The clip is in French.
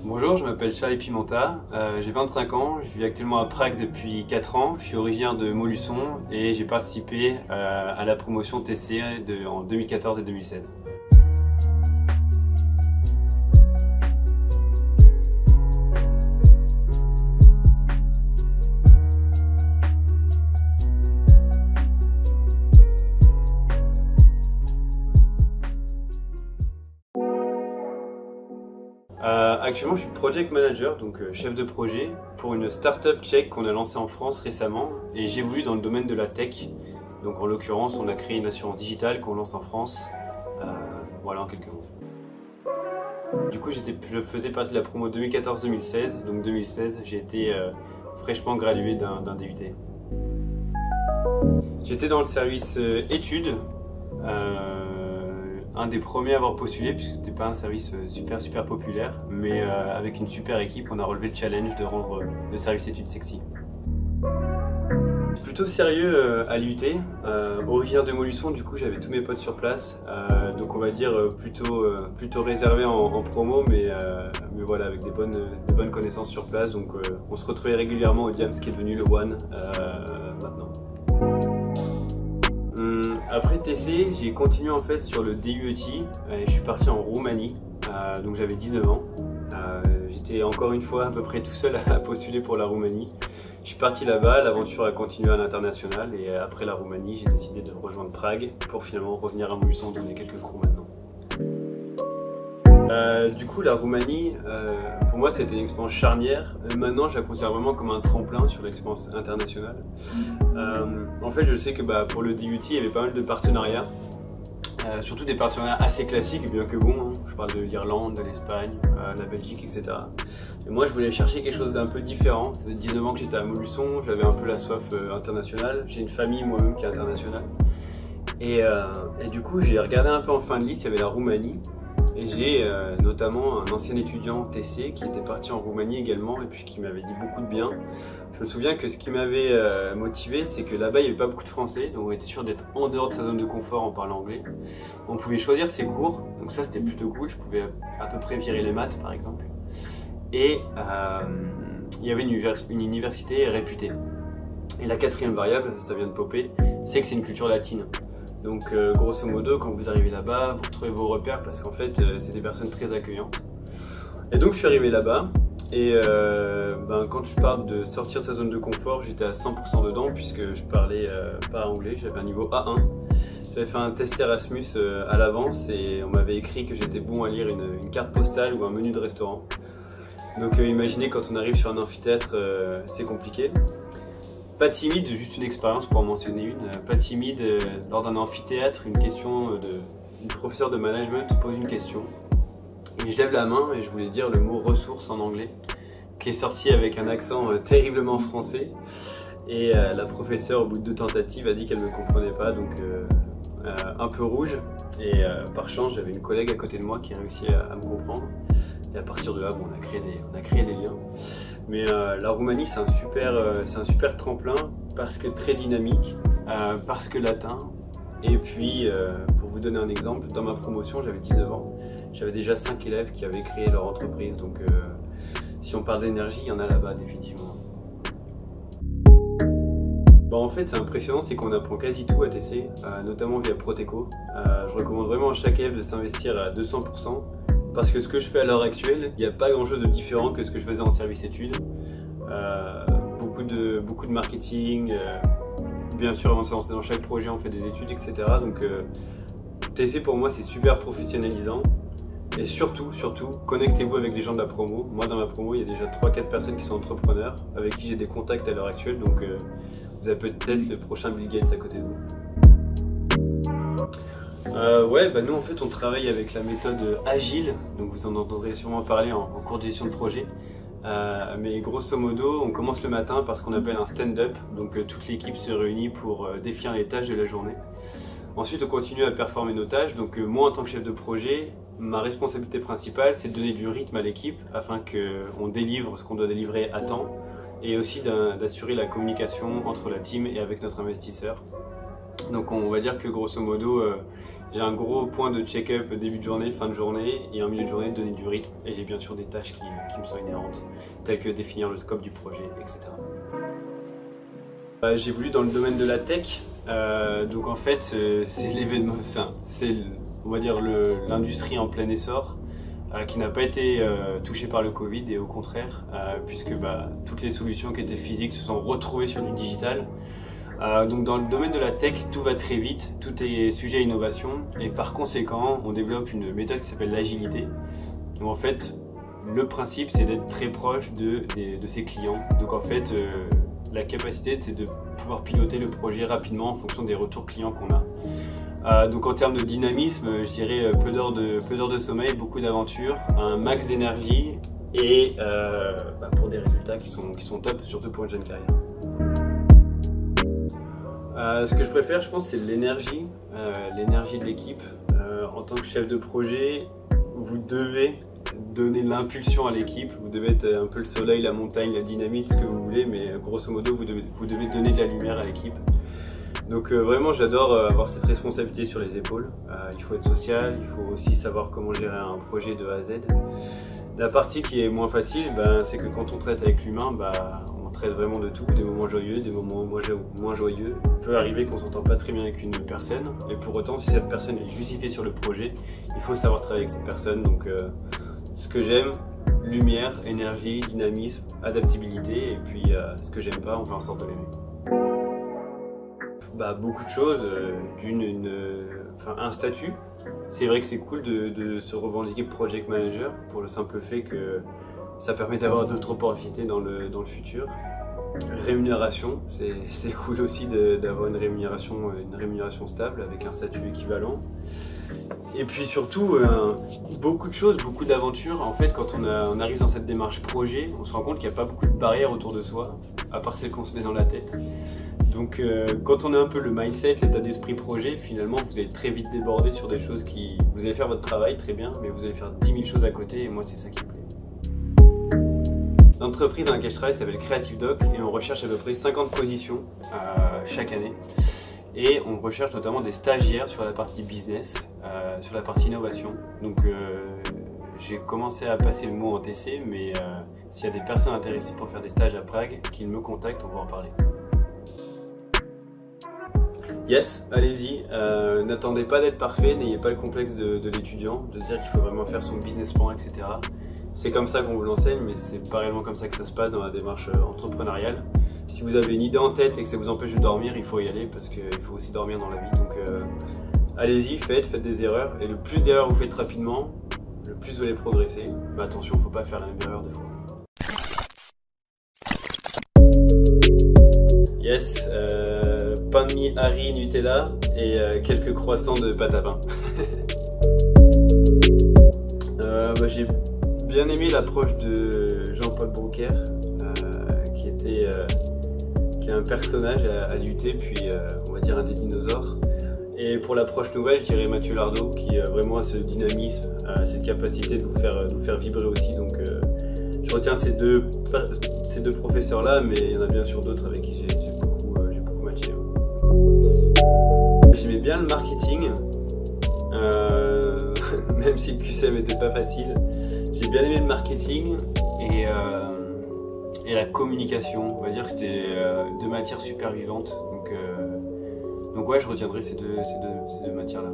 Bonjour, je m'appelle Charlie Pimenta, j'ai 25 ans, je vis actuellement à Prague depuis 4 ans, je suis originaire de Montluçon et j'ai participé à la promotion TC en 2014 et 2016. Actuellement, je suis project manager, donc chef de projet, pour une start-up tchèque qu'on a lancée en France récemment et j'évolue dans le domaine de la tech. Donc en l'occurrence, on a créé une assurance digitale qu'on lance en France. Voilà en quelques mots. Du coup, je faisais partie de la promo 2014-2016, donc 2016, j'ai été fraîchement gradué d'un DUT. J'étais dans le service études. Un des premiers à avoir postulé puisque c'était pas un service super populaire, mais avec une super équipe on a relevé le challenge de rendre le service études sexy. Plutôt sérieux à l'UT, originaire de Montluçon, du coup j'avais tous mes potes sur place, donc on va dire plutôt réservé en promo, mais voilà, avec des bonnes connaissances sur place, donc on se retrouvait régulièrement au Diams qui est devenu le One maintenant. Après TC, j'ai continué en fait sur le DUET et je suis parti en Roumanie, donc j'avais 19 ans. J'étais encore une fois à peu près tout seul à postuler pour la Roumanie. Je suis parti là-bas, l'aventure a continué à l'international et après la Roumanie, j'ai décidé de rejoindre Prague pour finalement revenir à Montluçon donner quelques cours maintenant. Du coup, la Roumanie, pour moi, c'était une expérience charnière. Maintenant, je la considère vraiment comme un tremplin sur l'expérience internationale. En fait, je sais que pour le DUT, il y avait pas mal de partenariats, surtout des partenariats assez classiques, bien que bon, hein, je parle de l'Irlande, de l'Espagne, la Belgique, etc. Et moi, je voulais chercher quelque chose d'un peu différent. Ça fait 19 ans que j'étais à Montluçon, j'avais un peu la soif internationale. J'ai une famille moi-même qui est internationale. Et du coup, j'ai regardé un peu en fin de liste, il y avait la Roumanie. Et j'ai notamment un ancien étudiant TC qui était parti en Roumanie également et puis qui m'avait dit beaucoup de bien. Je me souviens que ce qui m'avait motivé, c'est que là-bas il n'y avait pas beaucoup de Français, donc on était sûr d'être en dehors de sa zone de confort en parlant anglais. On pouvait choisir ses cours, donc ça c'était plutôt cool, je pouvais à peu près virer les maths par exemple. Et il y avait une université réputée. Et la quatrième variable, ça vient de popper, c'est que c'est une culture latine. Donc grosso modo, quand vous arrivez là-bas, vous retrouvez vos repères parce qu'en fait c'est des personnes très accueillantes. Et donc je suis arrivé là-bas et quand je parle de sortir de sa zone de confort, j'étais à 100% dedans puisque je parlais pas anglais, j'avais un niveau A1. J'avais fait un test Erasmus à l'avance et on m'avait écrit que j'étais bon à lire une carte postale ou un menu de restaurant. Donc imaginez quand on arrive sur un amphithéâtre, c'est compliqué. Pas timide, juste une expérience pour en mentionner une, pas timide lors d'un amphithéâtre, une professeure de management pose une question. Et je lève la main et je voulais dire le mot ressources en anglais, qui est sorti avec un accent terriblement français. Et la professeure, au bout de 2 tentatives, a dit qu'elle ne me comprenait pas, donc un peu rouge. Et par chance, j'avais une collègue à côté de moi qui a réussi à me comprendre. Et à partir de là, on a créé des liens. Mais la Roumanie, c'est un super tremplin parce que très dynamique, parce que latin. Et puis, pour vous donner un exemple, dans ma promotion, j'avais 19 ans. J'avais déjà 5 élèves qui avaient créé leur entreprise. Donc, si on parle d'énergie, il y en a là-bas, définitivement. En fait, c'est impressionnant, c'est qu'on apprend quasi tout à TC, notamment via Proteco. Je recommande vraiment à chaque élève de s'investir à 200%. Parce que ce que je fais à l'heure actuelle, il n'y a pas grand chose de différent que ce que je faisais en service études. Beaucoup de marketing, bien sûr avant de se lancer dans chaque projet on fait des études, etc. Donc TC pour moi c'est super professionnalisant. Et surtout, connectez-vous avec des gens de la promo. Moi dans ma promo il y a déjà 3-4 personnes qui sont entrepreneurs, avec qui j'ai des contacts à l'heure actuelle. Donc vous avez peut-être le prochain Bill Gates à côté de vous. Nous en fait on travaille avec la méthode agile, donc vous en entendrez sûrement parler en cours de gestion de projet. Mais grosso modo on commence le matin par ce qu'on appelle un stand-up, donc toute l'équipe se réunit pour définir les tâches de la journée. Ensuite on continue à performer nos tâches, donc moi en tant que chef de projet, ma responsabilité principale c'est de donner du rythme à l'équipe afin qu'on délivre ce qu'on doit délivrer à temps et aussi d'assurer la communication entre la team et avec notre investisseur. Donc on va dire que grosso modo, J'ai un gros point de check-up début de journée, fin de journée, et en milieu de journée, donner du rythme. Et j'ai bien sûr des tâches qui me sont inhérentes, telles que définir le scope du projet, etc. J'ai voulu dans le domaine de la tech, donc en fait c'est l'événement, c'est on va dire l'industrie en plein essor qui n'a pas été touchée par le Covid et au contraire puisque toutes les solutions qui étaient physiques se sont retrouvées sur du digital. Donc dans le domaine de la tech, tout va très vite, tout est sujet à innovation et par conséquent on développe une méthode qui s'appelle l'agilité. Donc en fait le principe c'est d'être très proche de ses clients. Donc en fait la capacité, c'est de pouvoir piloter le projet rapidement en fonction des retours clients qu'on a. Donc en termes de dynamisme, je dirais peu d'heures de sommeil, beaucoup d'aventures, un max d'énergie et pour des résultats qui sont top, surtout pour une jeune carrière. Ce que je préfère, je pense, c'est l'énergie de l'équipe. En tant que chef de projet, vous devez donner l'impulsion à l'équipe, vous devez être un peu le soleil, la montagne, la dynamite, ce que vous voulez, mais grosso modo vous devez donner de la lumière à l'équipe. Donc vraiment j'adore avoir cette responsabilité sur les épaules. Il faut être social, il faut aussi savoir comment gérer un projet de A à Z. La partie qui est moins facile, c'est que quand on traite avec l'humain, on traite vraiment de tout, des moments joyeux, des moments moins joyeux. Il peut arriver qu'on ne s'entend pas très bien avec une personne, et pour autant si cette personne est justifiée sur le projet, il faut savoir travailler avec cette personne. Donc ce que j'aime, lumière, énergie, dynamisme, adaptabilité, et puis ce que j'aime pas, on fait en sorte de l'aimer. Beaucoup de choses, un statut. C'est vrai que c'est cool de se revendiquer project manager pour le simple fait que ça permet d'avoir d'autres opportunités dans le futur. Rémunération, c'est cool aussi d'avoir une rémunération stable avec un statut équivalent. Et puis surtout, beaucoup de choses, beaucoup d'aventures. En fait, quand on arrive dans cette démarche projet, on se rend compte qu'il n'y a pas beaucoup de barrières autour de soi, à part celles qu'on se met dans la tête. Donc quand on a un peu le mindset, l'état d'esprit projet, finalement vous allez très vite déborder sur des choses qui... Vous allez faire votre travail très bien, mais vous allez faire 10 000 choses à côté et moi c'est ça qui me plaît. L'entreprise dans laquelle je travaille s'appelle Creative Doc et on recherche à peu près 50 positions chaque année. Et on recherche notamment des stagiaires sur la partie business, sur la partie innovation. Donc j'ai commencé à passer le mot en TC, mais s'il y a des personnes intéressées pour faire des stages à Prague, qu'ils me contactent, on va en parler. Yes, allez-y, n'attendez pas d'être parfait, n'ayez pas le complexe de l'étudiant, de se dire qu'il faut vraiment faire son business plan, etc. C'est comme ça qu'on vous l'enseigne, mais c'est pas réellement comme ça que ça se passe dans la démarche entrepreneuriale. Si vous avez une idée en tête et que ça vous empêche de dormir, il faut y aller parce qu'il faut aussi dormir dans la vie. Donc allez-y, faites des erreurs, et le plus d'erreurs vous faites rapidement, le plus vous allez progresser. Mais attention, il ne faut pas faire la même erreur deux fois. Yes, pain de mie, Harry, Nutella et quelques croissants de pâte à pain. J'ai bien aimé l'approche de Jean-Paul Broucker, qui est un personnage à l'UT, puis on va dire un des dinosaures. Et pour l'approche nouvelle, je dirais Mathieu Lardot, qui vraiment a ce dynamisme, cette capacité de vous faire vibrer aussi. Donc je retiens ces deux professeurs-là, mais il y en a bien sûr d'autres avec qui j'ai beaucoup matché. J'aimais bien le marketing, même si le QCM n'était pas facile. J'ai bien aimé le marketing et la communication. On va dire que c'était deux matières super vivantes. Donc ouais, je retiendrai ces deux matières-là.